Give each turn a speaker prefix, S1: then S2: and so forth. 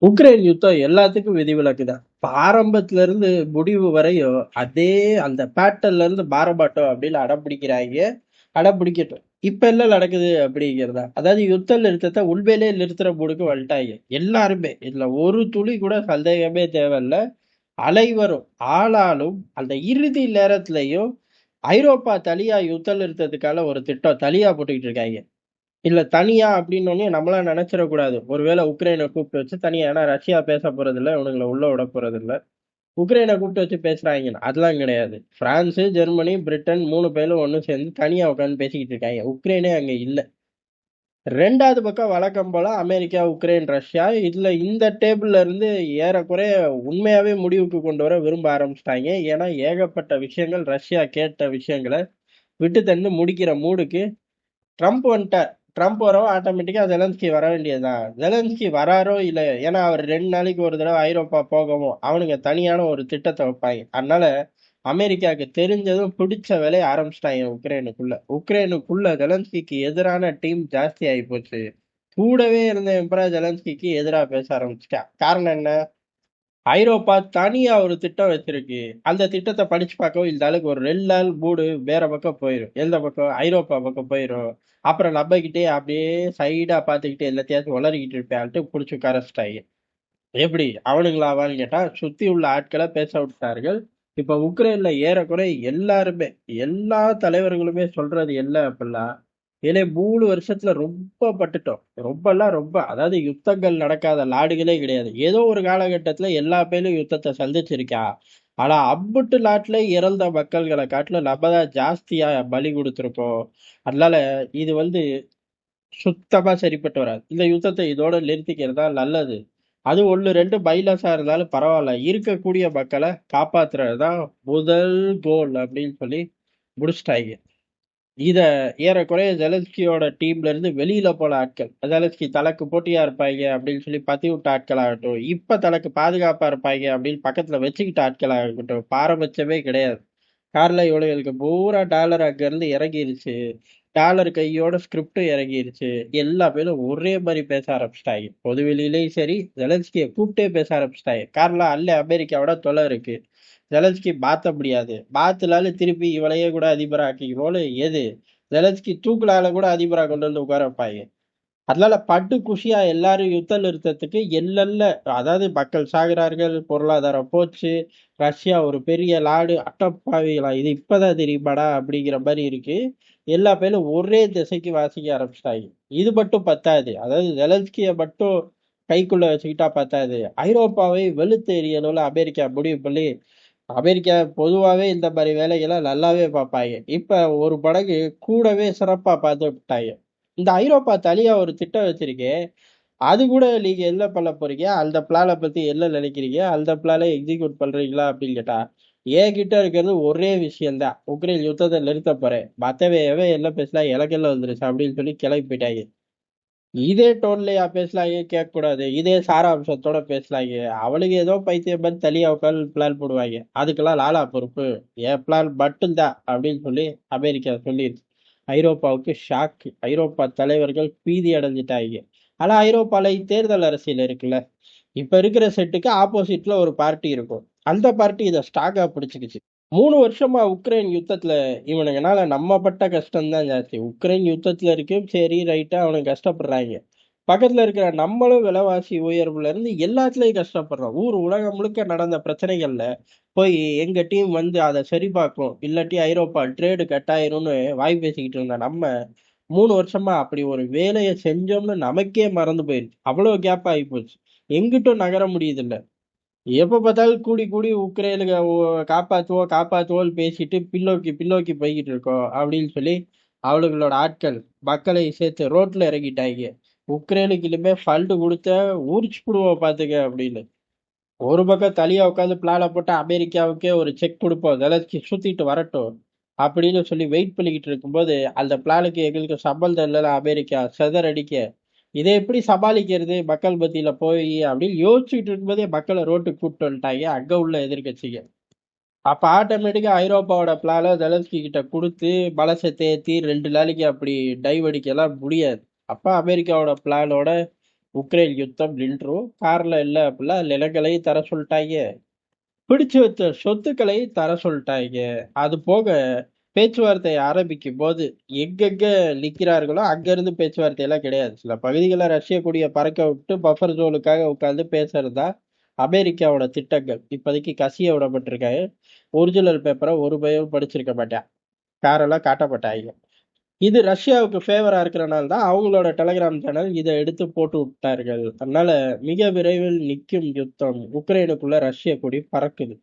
S1: Ukraine யுத்தம் எல்லாத்துக்கும் விதிவிலக்கு தான். ஆரம்பத்துல இருந்து முடிவு வரையும் அதே அந்த பேட்டர்ன்ல இருந்து மாறமாட்டோம் அப்படின்னு அடம்பிடிக்கிறாங்க. அடம்பிடிக்கட்டும். இப்ப என்ன நடக்குது அப்படிங்கிறதா, அதாவது யுத்த நிறுத்தத்தை உண்மையிலேயே நிறுத்துற மூடுக்கு வந்துட்டாங்க எல்லாருமே. இதுல ஒரு துளி கூட சந்தேகமே தேவையில்ல. அனைவரும் ஆனாலும் அந்த இறுதி நேரத்திலையும் ஐரோப்பா தனியா யுத்த நிறுத்தத்துக்கான ஒரு திட்டம் தனியா போட்டுக்கிட்டு இருக்காங்க. இல்ல தனியா அப்படின்னோடனே நம்மளாம் நினைச்சிடக்கூடாது. ஒருவேளை உக்ரைனை கூப்பிட்டு வச்சு தனியா, ஏன்னா ரஷ்யா பேச போறதில்ல, இவனுங்களை உள்ள விட போறதில்ல. உக்ரைனை கூப்பிட்டு வச்சு பேசுறாங்க, அதெல்லாம் கிடையாது. பிரான்ஸ், ஜெர்மனி, பிரிட்டன் 3 பேரும் ஒண்ணு சேர்ந்து தனியா உட்கார்ந்து பேசிக்கிட்டு இருக்காங்க. உக்ரைனே அங்க இல்ல. 2வது பக்கம் வழக்கம் போல அமெரிக்கா, உக்ரைன், ரஷ்யா இதுல இந்த டேபிள்ல இருந்து ஏறக்குறைய உண்மையாவே முடிவுக்கு கொண்டு வர விரும்ப ஆரம்பிச்சிட்டாங்க. ஏன்னா ஏகப்பட்ட விஷயங்கள் ரஷ்யா கேட்ட விஷயங்களை விட்டு தந்து முடிக்கிற மூடுக்கு ட்ரம்ப் வந்துட்டார். ட்ரம்ப் வரவும் ஆட்டோமேட்டிக்கா ஜெலன்ஸ்கி வர வேண்டியதுதான். ஜெலன்ஸ்கி வராரோ இல்ல, ஏன்னா அவர் 2 நாளைக்கு ஒரு தடவை ஐரோப்பா போகவும் அவனுங்க தனியான ஒரு திட்டத்தை வைப்பாங்க. அதனால அமெரிக்காவுக்கு தெரிஞ்சதும் பிடிச்ச வேலையை ஆரம்பிச்சிட்டாங்க உக்ரைனுக்குள்ள. உக்ரைனுக்குள்ள ஜெலன்ஸ்கிக்கு எதிரான டீம் ஜாஸ்தி ஆகி போச்சு. கூடவே இருந்த எம்பரா ஜெலன்ஸ்கிக்கு எதிராக பேச ஆரம்பிச்சிட்டான். காரணம் என்ன? ஐரோப்பா தனியா ஒரு திட்டம் வச்சிருக்கு. அந்த திட்டத்தை படிச்சு பார்க்கவும் இந்த ஆளுக்கு ஒரு 2 நாள் மூடு வேற பக்கம் போயிடும். எந்த பக்கம்? ஐரோப்பா பக்கம் போயிடும். அப்புறம் நம்மகிட்டே அப்படியே சைடா பார்த்துக்கிட்டு எல்லாத்தையாச்சும் உளறிக்கிட்டு இருப்பேன்ட்டு பிடிச்சி உட்காரச்சிட்டாங்க. எப்படி அவனுங்களாவான்னு கேட்டா சுத்தி உள்ள ஆட்களை பேச விட்டார்கள். இப்ப உக்ரைன்ல ஏறக்குறை எல்லாருமே, எல்லா தலைவர்களுமே சொல்றது என்ன அப்படின்னா, ஏன்னா 3 வருஷத்துல ரொம்ப பட்டுட்டோம். ரொம்ப அதாவது யுத்தங்கள் நடக்காத நாடுகளே கிடையாது. ஏதோ ஒரு காலகட்டத்துல எல்லா பேரும் யுத்தத்தை சந்திச்சிருக்கா. ஆனா அம்புட்டு நாட்டுல இறந்த மக்கள்களை காட்டிலும் நம்ம தான் ஜாஸ்தியா பலி கொடுத்திருக்கோம். அதனால இது சுத்தமா சரிப்பட்டு வராது. இந்த யுத்தத்தை இதோட நிறுத்திக்கிறது தான் நல்லது. அது 1, 2 மைனஸா இருந்தாலும் பரவாயில்ல. இருக்கக்கூடிய மக்களை காப்பாத்துறது தான் முதல் கோல் அப்படின்னு சொல்லி முடிச்சிட்டாங்க. இத ஏறக்குறைய ஜெலன்ஸ்கியோட டீம்ல இருந்து வெளியில போன ஆட்கள், ஜெலன்ஸ்கி தனக்கு போட்டியா இருப்பாங்க அப்படின்னு சொல்லி பத்தி விட்ட ஆட்களாகட்டும், இப்ப தனக்கு பாதுகாப்பா இருப்பாங்க அப்படின்னு பக்கத்துல வச்சுக்கிட்ட ஆட்களாகட்டும், பாரபட்சமே கிடையாது. காரணம் இவனுங்களுக்கு பூரா டாலர் அங்க இருந்து இறங்கிருச்சு. டாலர் கையோட ஸ்கிரிப்டும் இறங்கிருச்சு. எல்லா பேரும் ஒரே மாதிரி பேச ஆரம்பிச்சிட்டாங்க. பொதுவெளியிலயும் சரி, ஜெலன்ஸ்கியை கூப்பிட்டே பேச ஆரம்பிச்சிட்டாங்க. காரணம் அல்ல அமெரிக்காவோட தொலை இருக்கு. ஜெலன்ஸ்கி மாத்த முடியாது. மாத்தலாலும் திருப்பி இவளையே கூட அதிபரா ஆக்கிக்கணும்னு எது? ஜெலன்ஸ்கி தூக்குலால கூட அதிபரா கொண்டு வந்து உட்கார வைப்பாங்க. அதனால பட்டு குஷியா எல்லாரும் யுத்த நிறுத்தத்துக்கு எல்லல்ல, அதாவது மக்கள் சாகிறார்கள், பொருளாதாரம் போச்சு, ரஷ்யா ஒரு பெரிய நாடு, அட்டப்பாவிகளா இது இப்பதான் தெரியுமாடா அப்படிங்கிற மாதிரி இருக்கு. எல்லா பேரும் ஒரே திசைக்கு வாசிக்க ஆரம்பிச்சிட்டாங்க. இது மட்டும் பத்தாது, அதாவது ஜெலன்ஸ்கிய மட்டும் கைக்குள்ள வச்சுக்கிட்டா பத்தாது, ஐரோப்பாவை வெளுத்து எறியணும்னு அமெரிக்கா முடிவு பண்ணி, அமெரிக்கா பொதுவாவே இந்த மாதிரி வேலைகளை நல்லாவே பார்ப்பாங்க. இப்ப ஒரு படகு கூடவே சிறப்பா பார்த்து விட்டாங்க. இந்த ஐரோப்பா தனியா ஒரு திட்டம் வச்சிருக்கே, அது கூட நீங்க என்ன பண்ண போறீங்க? அந்த பிளான பத்தி என்ன நினைக்கிறீங்க? அந்த பிளானை எக்ஸிக்யூட் பண்றீங்களா அப்படின்னு கேட்டா, என்கிட்ட இருக்கிறது ஒரே விஷயம்தான். உக்ரைன் யுத்தத்தை நிறுத்த போறேன். மத்தவன் எவன் என்ன பேசினா எனக்கு என்ன வந்துருச்சு அப்படின்னு சொல்லி கிளம்பி போயிட்டாங்க. இதே டோன்லயா பேசலாங்க? கேட்க கூடாது. இதே சாராம்சத்தோட பேசலாங்க. அவனுக்கு ஏதோ பைத்தியம் மாதிரி தனியா உட்கார்ந்து பிளான் போடுவாங்க. அதுக்கெல்லாம் லாலா பொறுப்பு. என் பிளான் மட்டும்தான் அப்படின்னு சொல்லி அமெரிக்கா சொல்லிருச்சு. ஐரோப்பாவுக்கு ஷாக். ஐரோப்பா தலைவர்கள் பீதி அடைஞ்சிட்டாங்க. ஆனா ஐரோப்பால தேர்தல் அரசியல் இருக்குல்ல. இப்ப இருக்கிற செட்டுக்கு ஆப்போசிட்ல ஒரு பார்ட்டி இருக்கும். அந்த பார்ட்டி இதை ஸ்ட்ராங்கா பிடிச்சுக்கிச்சு. 3 வருஷமா உக்ரைன் யுத்தத்துல இவனுங்கனால நம்ம பட்ட கஷ்டம் தான் ஜாஸ்தி. உக்ரைன் யுத்தத்துல இருக்கு, சரி ரைட்டா அவனுங்க கஷ்டப்படுறாங்க. பக்கத்துல இருக்கிற நம்மளும் விலைவாசி உயர்வுல இருந்து எல்லாத்துலயும் கஷ்டப்படுறோம். உலகம் முழுக்க நடந்த பிரச்சனைகள்ல போய் எங்க டீம் அதை சரி பார்க்கும், இல்லாட்டி ஐரோப்பா ட்ரேடு கட் ஆயிரும்னு வாய் பேசிக்கிட்டு இருந்த நம்ம 3 வருஷமா அப்படி ஒரு வேலையை செஞ்சோம்னு நமக்கே மறந்து போயிடுச்சு. அவ்வளவு கேப் ஆகி போச்சு. எங்கிட்டும் நகர முடியுது இல்ல. எப்ப பார்த்தாலும் கூடி கூடி உக்ரைனுக்கு காப்பாத்துவோம் காப்பாத்துவோம்னு பேசிட்டு பின்னோக்கி பின்னோக்கி போய்கிட்டு இருக்கோம் அப்படின்னு சொல்லி அவளுங்களோட ஆட்கள் மக்களை சேர்த்து ரோட்ல இறங்கிட்டாங்க. உக்ரைனுக்கு இனிமே ஃபண்டு கொடுத்த உரிச்சு புடுவோம் பாத்துக்க அப்படின்னு. ஒரு பக்கம் தனியா உட்காந்து பிளான போட்டு அமெரிக்காவுக்கே ஒரு செக் கொடுப்போம், ஜெலன்ஸ்கி சுத்திட்டு வரட்டும் அப்படின்னு சொல்லி வெயிட் பண்ணிக்கிட்டு இருக்கும்போது, அந்த பிளானுக்கு எங்களுக்கு சம்பந்தம் இல்லைன்னு அமெரிக்கா செதறடிக்க, இதை எப்படி சமாளிக்கிறது மக்கள் மத்தியில போய் அப்படின்னு யோசிச்சுட்டு இருக்கும்போதே மக்களை ரோட்டுக்கு கூப்பிட்டு வந்துட்டாங்க அங்க உள்ள எதிர்க்கட்சிங்க. அப்ப ஆட்டோமேட்டிக்கா ஐரோப்பாவோட பிளான ஜெலன்ஸ்கி கிட்ட கொடுத்து பலசை தேத்தி 2 நாளைக்கு அப்படி டைவ் அடிக்கலாம் முடியாது. அப்ப அமெரிக்காவோட பிளானோட உக்ரைன் யுத்தம் நின்றும். காரணம் இல்ல அப்படின்னா நிலங்களையும் தர சொல்லிட்டாங்க. பிடிச்சு வச்ச சொத்துக்களை தர சொல்லிட்டாங்க. அது போக பேச்சுவார்த்தை ஆரம்பிக்கும் போது எங்கெங்க நிக்கிறார்களோ அங்க இருந்து பேச்சுவார்த்தை எல்லாம் கிடையாது. சில பகுதிகளை ரஷ்ய கொடியை பறக்க விட்டு பஃபர் ஜோனுக்காக உட்கார்ந்து பேசுறதா அமெரிக்காவோட திட்டங்கள். இப்போதைக்கு கசிய விடப்பட்டிருக்காங்க. ஒரிஜினல் பேப்பரை ஒரு பயம் படிச்சிருக்க மாட்டேன். காரெல்லாம் காட்டப்பட்டாங்க. இது ரஷ்யாவுக்கு ஃபேவரா இருக்கிறனால தான் அவங்களோட டெலகிராம் சேனல் இதை எடுத்து போட்டு விட்டார்கள். அதனால மிக விரைவில் நிற்கும் யுத்தம். உக்ரைனுக்குள்ள ரஷ்ய கொடி பறக்குது.